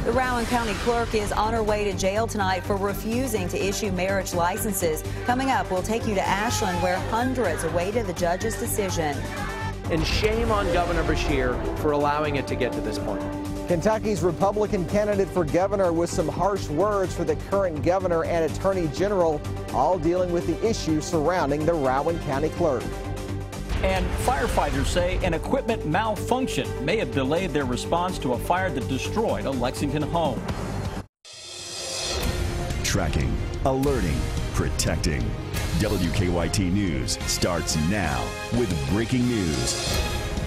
The Rowan County clerk is on her way to jail tonight for refusing to issue marriage licenses. Coming up, we'll take you to Ashland, where hundreds awaited the judge's decision. And shame on Governor Beshear for allowing it to get to this point. Kentucky's Republican candidate for governor with some harsh words for the current governor and attorney general, all dealing with the issue surrounding the Rowan County clerk. And firefighters say an equipment malfunction may have delayed their response to a fire that destroyed a Lexington home. Tracking, alerting, protecting. WKYT News starts now with breaking news.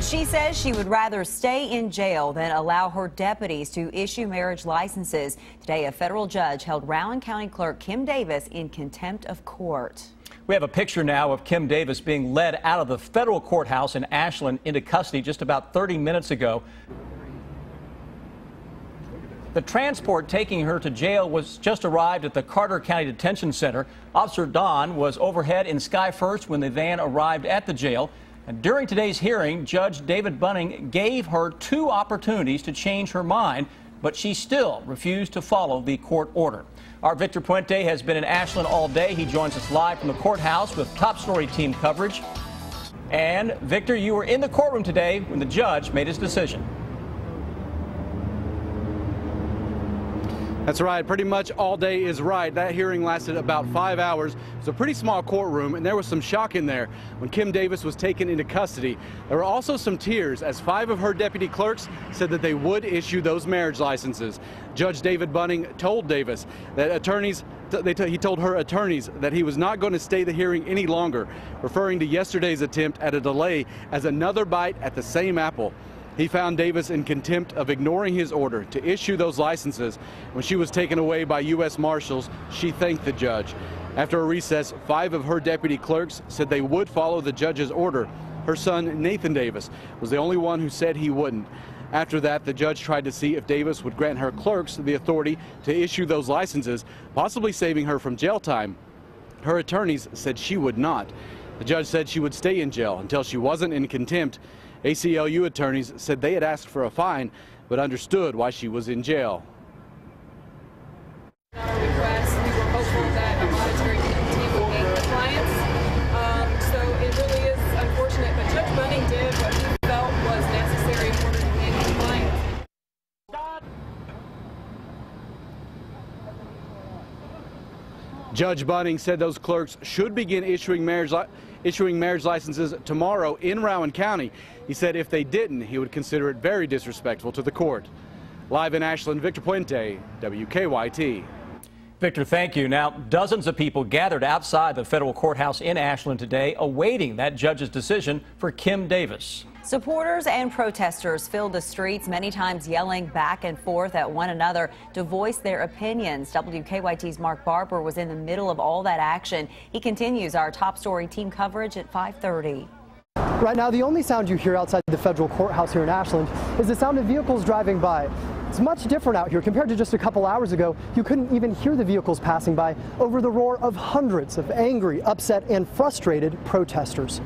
She says she would rather stay in jail than allow her deputies to issue marriage licenses. Today, a federal judge held Rowan County Clerk Kim Davis in contempt of court. We have a picture now of Kim Davis being led out of the federal courthouse in Ashland into custody just about 30 minutes ago. The transport taking her to jail was just arrived at the Carter County Detention Center. Officer Don was overhead in Sky First when the van arrived at the jail. And during today's hearing, Judge David Bunning gave her 2 opportunities to change her mind, but she still refused to follow the court order. Our Victor Puente has been in Ashland all day. He joins us live from the courthouse with top story team coverage. And Victor, you were in the courtroom today when the judge made his decision. That's right. Pretty much all day is right. That hearing lasted about 5 hours. It's a pretty small courtroom, and there was some shock in there when Kim Davis was taken into custody. There were also some tears as 5 of her deputy clerks said that they would issue those marriage licenses. Judge David Bunning told Davis that he told her attorneys that he was not going to stay the hearing any longer, referring to yesterday's attempt at a delay as another bite at the same apple. He found Davis in contempt of ignoring his order to issue those licenses. When she was taken away by U.S. Marshals, she thanked the judge. After a recess, 5 of her deputy clerks said they would follow the judge's order. Her son, Nathan Davis, was the only one who said he wouldn't. After that, the judge tried to see if Davis would grant her clerks the authority to issue those licenses, possibly saving her from jail time. Her attorneys said she would not. The judge said she would stay in jail until she wasn't in contempt. ACLU attorneys said they had asked for a fine, but understood why she was in jail. Our request, we were hopeful that a monetary penalty would make compliance. So it really is unfortunate, but Judge Bunning did what he felt was necessary in order to make compliance. Judge Bunning said those clerks should begin issuing marriage licenses tomorrow in Rowan County. He said if they didn't, he would consider it very disrespectful to the court. Live in Ashland, Victor Puente, WKYT. Victor, thank you. Now, dozens of people gathered outside the federal courthouse in Ashland today, awaiting that judge's decision for Kim Davis. Supporters and protesters filled the streets, many times yelling back and forth at one another to voice their opinions. WKYT's Mark Barber was in the middle of all that action. He continues our top story team coverage at 5:30. Right now, the only sound you hear outside the federal courthouse here in Ashland is the sound of vehicles driving by. It's much different out here compared to just a couple hours ago. You couldn't even hear the vehicles passing by over the roar of hundreds of angry, upset, and frustrated protesters.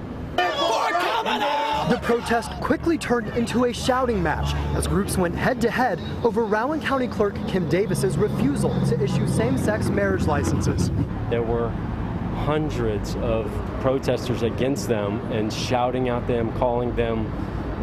The protest quickly turned into a shouting match as groups went head-to-head over Rowan County Clerk Kim Davis's refusal to issue same-sex marriage licenses. There were hundreds of protesters against them and shouting at them, calling them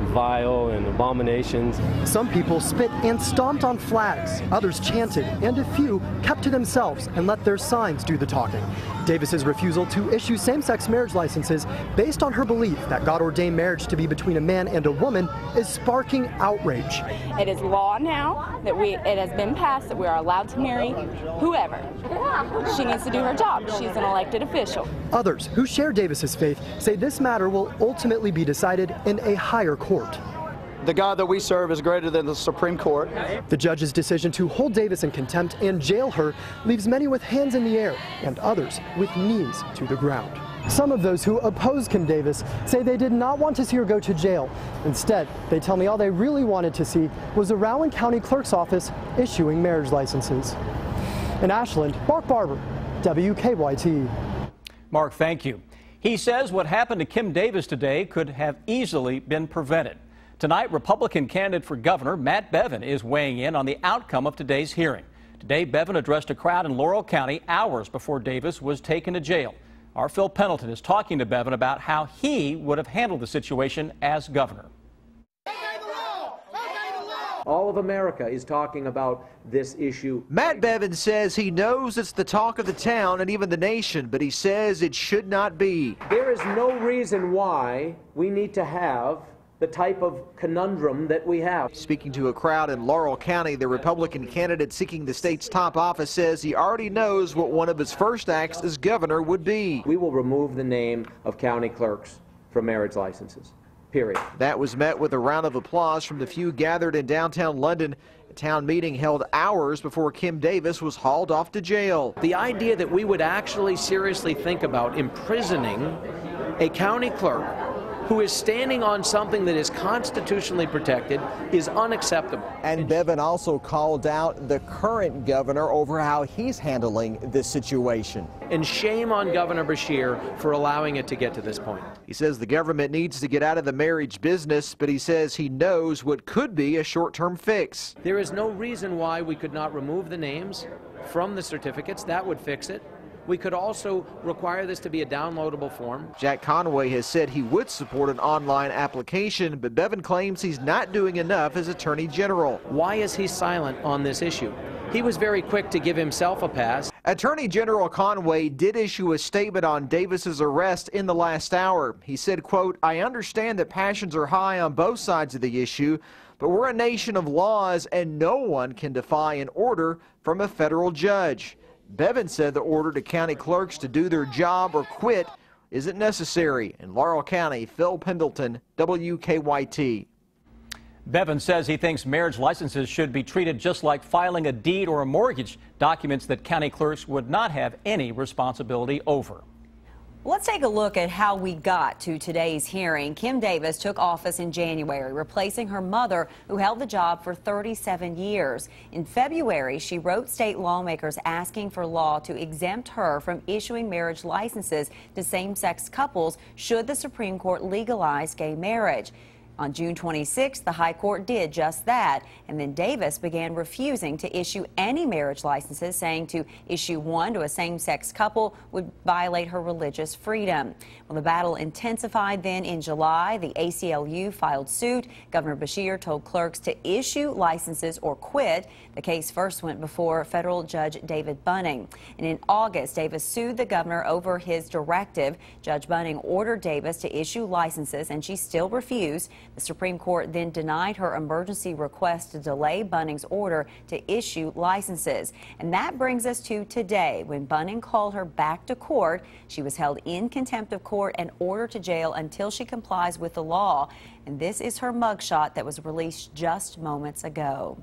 vile and abominations. Some people spit and stomped on flags, others chanted, and a few kept to themselves and let their signs do the talking. Davis's refusal to issue same-sex marriage licenses based on her belief that God-ordained marriage to be between a man and a woman is sparking outrage. It is law now that it has been passed that we are allowed to marry whoever. She needs to do her job. She's an elected official. Others who share Davis's faith say this matter will ultimately be decided in a higher court. The God that we serve is greater than the Supreme Court. The judge's decision to hold Davis in contempt and jail her leaves many with hands in the air and others with knees to the ground. Some of those who oppose Kim Davis say they did not want to see her go to jail. Instead, they tell me all they really wanted to see was the Rowan County Clerk's office issuing marriage licenses. In Ashland, Mark Barber, WKYT. Mark, thank you. He says what happened to Kim Davis today could have easily been prevented. Tonight, Republican candidate for governor Matt Bevin is weighing in on the outcome of today's hearing. Today, Bevin addressed a crowd in Laurel County hours before Davis was taken to jail. Our Phil Pendleton is talking to Bevin about how he would have handled the situation as governor. All of America is talking about this issue. Matt Bevin says he knows it's the talk of the town and even the nation, but he says it should not be. There is no reason why we need to have the type of conundrum that we have. Speaking to a crowd in Laurel County, the Republican candidate seeking the state's top office says he already knows what one of his first acts as governor would be. We will remove the name of county clerks from marriage licenses. Period. That was met with a round of applause from the few gathered in downtown London. A town meeting held hours before Kim Davis was hauled off to jail. The idea that we would actually seriously think about imprisoning a county clerk who is standing on something that is constitutionally protected is unacceptable. And Bevin also called out the current governor over how he's handling this situation. And shame on Governor Beshear for allowing it to get to this point. He says the government needs to get out of the marriage business, but he says he knows what could be a short-term fix. There is no reason why we could not remove the names from the certificates. That would fix it. We could also require this to be a downloadable form. Jack Conway has said he would support an online application, but Bevin claims he's not doing enough as Attorney General. Why is he silent on this issue? He was very quick to give himself a pass. Attorney General Conway did issue a statement on Davis's arrest in the last hour. He said, quote, "I understand that passions are high on both sides of the issue, but we're a nation of laws and no one can defy an order from a federal judge." Bevin said the order to county clerks to do their job or quit isn't necessary. In Laurel County, Phil Pendleton, WKYT. Bevin says he thinks marriage licenses should be treated just like filing a deed or a mortgage, documents that county clerks would not have any responsibility over. Let's take a look at how we got to today's hearing. Kim Davis took office in January, replacing her mother, who held the job for 37 years. In February, she wrote state lawmakers asking for law to exempt her from issuing marriage licenses to same-sex couples should the Supreme Court legalize gay marriage. On June 26th, the High Court did just that, and then Davis began refusing to issue any marriage licenses, saying to issue one to a same-sex couple would violate her religious freedom. Well, the battle intensified then in July. The ACLU filed suit. Governor Beshear told clerks to issue licenses or quit. The case first went before federal Judge David Bunning. And in August, Davis sued the governor over his directive. Judge Bunning ordered Davis to issue licenses, and she still refused. The Supreme Court then denied her emergency request to delay Bunning's order to issue licenses. And that brings us to today, when Bunning called her back to court. She was held in contempt of court and ordered to jail until she complies with the law. And this is her mugshot that was released just moments ago.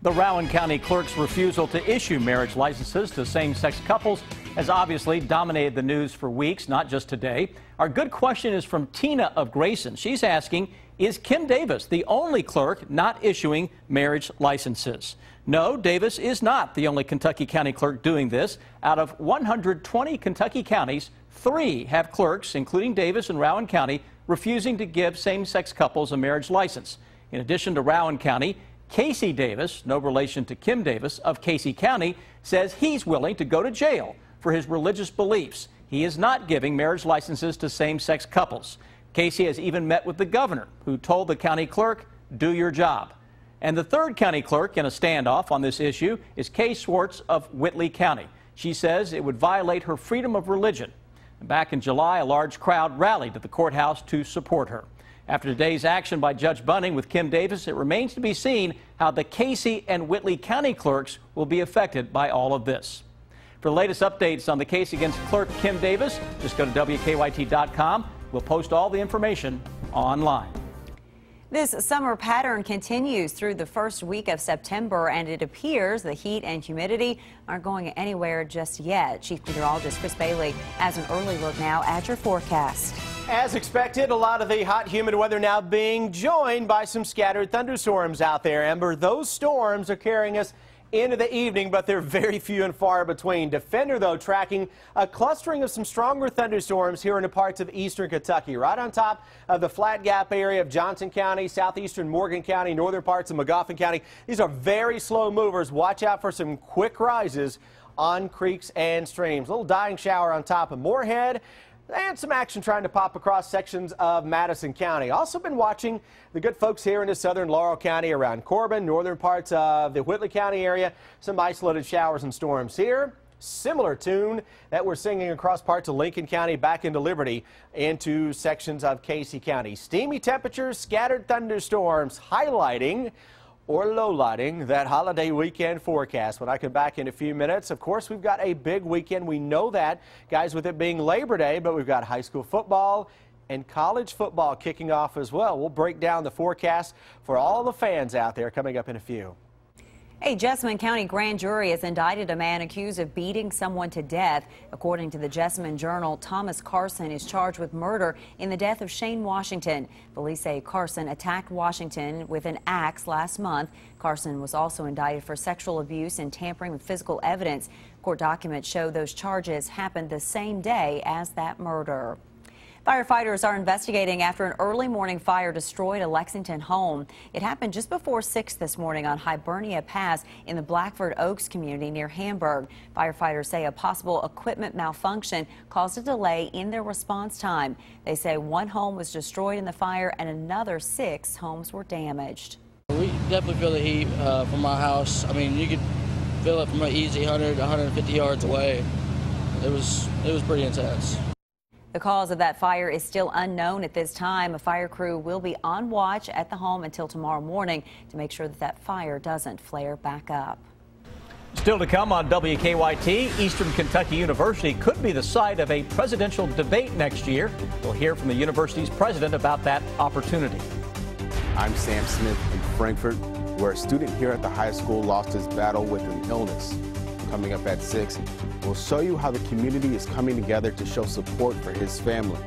The Rowan County Clerk's refusal to issue marriage licenses to same-sex couples has obviously dominated the news for weeks, not just today. Our good question is from Tina of Grayson. She's asking, is Kim Davis the only clerk not issuing marriage licenses? No, Davis is not the only Kentucky County clerk doing this. Out of 120 Kentucky counties, 3 have clerks, including Davis and Rowan County, refusing to give same-sex couples a marriage license. In addition to Rowan County, Casey Davis, no relation to Kim Davis, of Casey County, says he's willing to go to jail for his religious beliefs. He is not giving marriage licenses to same-sex couples. Casey has even met with the governor, who told the county clerk, do your job. And the third county clerk in a standoff on this issue is Kay Swartz of Whitley County. She says it would violate her freedom of religion. And back in July, a large crowd rallied at the courthouse to support her. After today's action by Judge Bunning with Kim Davis, it remains to be seen how the Casey and Whitley County clerks will be affected by all of this. For the latest updates on the case against clerk Kim Davis, just go to WKYT.com. We'll post all the information online. This summer pattern continues through the first week of September, and it appears the heat and humidity aren't going anywhere just yet. Chief Meteorologist Chris Bailey has an early look now at your forecast. As expected, a lot of the hot, humid weather now being joined by some scattered thunderstorms out there. Amber, those storms are carrying us into the evening, but they're very few and far between. Defender, though, tracking a clustering of some stronger thunderstorms here in parts of eastern Kentucky, right on top of the Flat Gap area of Johnson County, southeastern Morgan County, northern parts of Magoffin County. These are very slow movers. Watch out for some quick rises on creeks and streams. A little dying shower on top of Moorhead, and some action trying to pop across sections of Madison County. Also been watching the good folks here into southern Laurel County around Corbin, northern parts of the Whitley County area. Some isolated showers and storms here. Similar tune that we're singing across parts of Lincoln County back into Liberty into sections of Casey County. Steamy temperatures, scattered thunderstorms highlighting or low-lighting that holiday weekend forecast. When I come back in a few minutes, of course, we've got a big weekend. We know that, guys, with it being Labor Day, but we've got high school football and college football kicking off as well. We'll break down the forecast for all the fans out there coming up in a few. A Jessamine County grand jury has indicted a man accused of beating someone to death. According to the Jessamine Journal, Thomas Carson is charged with murder in the death of Shane Washington. Police say Carson attacked Washington with an axe last month. Carson was also indicted for sexual abuse and tampering with physical evidence. Court documents show those charges happened the same day as that murder. Firefighters are investigating after an early morning fire destroyed a Lexington home. It happened just before 6 this morning on Hibernia Pass in the Blackford Oaks community near Hamburg. Firefighters say a possible equipment malfunction caused a delay in their response time. They say one home was destroyed in the fire and another 6 homes were damaged. We definitely feel the heat from our house. I mean, you could feel it from an easy 100 to 150 yards away. It was pretty intense. The cause of that fire is still unknown at this time. A fire crew will be on watch at the home until tomorrow morning to make sure that that fire doesn't flare back up. Still to come on WKYT, Eastern Kentucky University could be the site of a presidential debate next year. We'll hear from the university's president about that opportunity. I'm Sam Smith in Frankfort, where a student here at the high school lost his battle with an illness. Coming up at 6, we'll show you how the community is coming together to show support for his family.